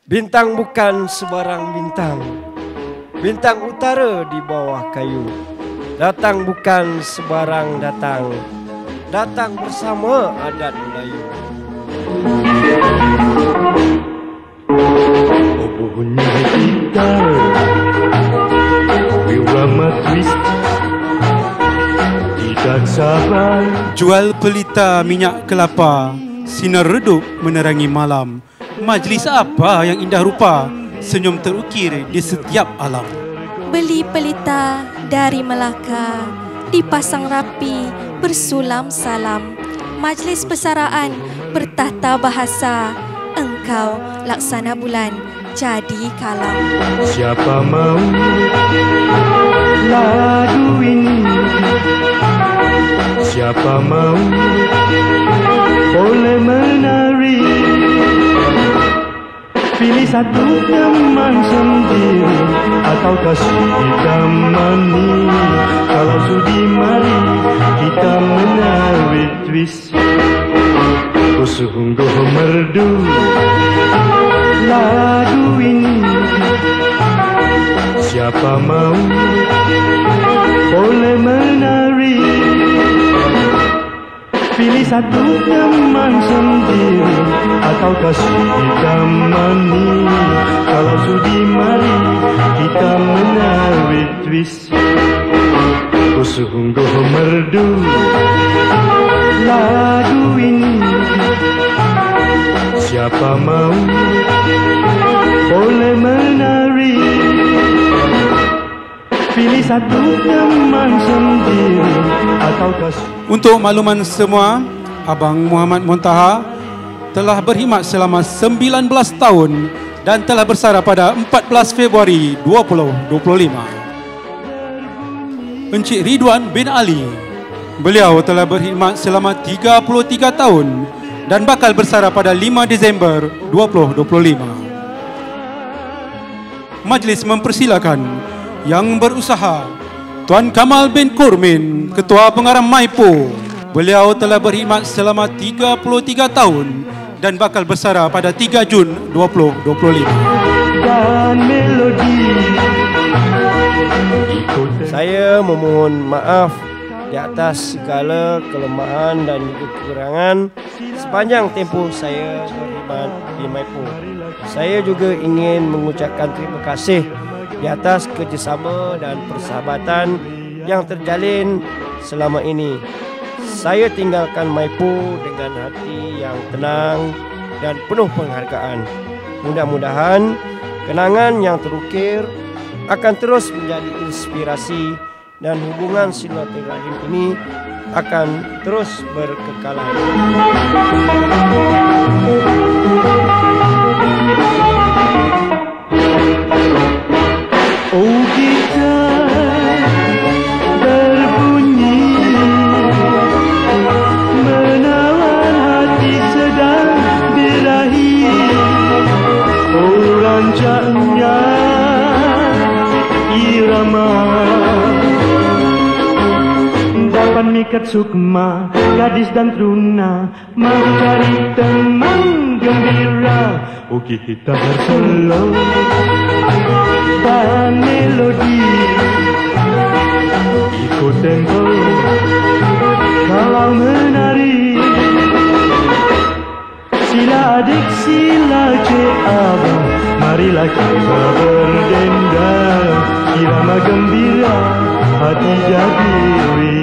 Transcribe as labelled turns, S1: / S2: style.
S1: Bintang bukan sebarang bintang, bintang utara di bawah kayu. Datang bukan sebarang datang, datang bersama adat Melayu.
S2: Obohnya gitar, wirama twist, tidak sabar.
S3: Jual pelita minyak kelapa, sinar redup menerangi malam. Majlis apa yang indah rupa, senyum terukir di setiap alam.
S4: Beli pelita dari Melaka, dipasang rapi, bersulam salam. Majlis persaraan, bertata bahasa, engkau laksana bulan, jadi kalam.
S2: Siapa mau lagu ini? Siapa mau boleh menari? Pilih satu teman sendiri atau kasih ditemani. Kalau sudi mari kita menari twist. Oh sungguh merdu lagu ini. Siapa mau boleh menari? Pilih satu teman sendiri atau kasih ditemani. Kalau sudi mari kita menari twist. Oh sungguh merdu lagu ini. Siapa mau boleh menari? Pilih satu teman sendiri atau kasih.
S3: Untuk makluman semua, Abang Muhammad Muntaha telah berkhidmat selama 19 tahun dan telah bersara pada 14 Februari 2025. Encik Ridwan bin Ali, beliau telah berkhidmat selama 33 tahun dan bakal bersara pada 5 Disember 2025. Majlis mempersilakan yang berusaha Tuan Kamal bin Kurmin, Ketua Pengarah Maipo. Beliau telah berkhidmat selama 33 tahun dan bakal bersara pada 3 Jun 2025.
S2: Dan melodi.
S1: Saya memohon maaf di atas segala kelemahan dan juga kekurangan sepanjang tempoh saya berkhidmat di Maipo. Saya juga ingin mengucapkan terima kasih di atas kerjasama dan persahabatan yang terjalin selama ini. Saya tinggalkan Maipo dengan hati yang tenang dan penuh penghargaan. Mudah-mudahan kenangan yang terukir akan terus menjadi inspirasi dan hubungan silaturahim ini akan terus berkekalan.
S2: Oh gitar berbunyi menawan hati sedang birahi. Oh rancaknya irama dapat mikat sukma gadis dan teruna mencari teman gembira. Oh gitar solo dan melodi ikut tempo kalau menari. Sila adik sila cik abang, marilah kita berdendang. Irama gembira hati jadi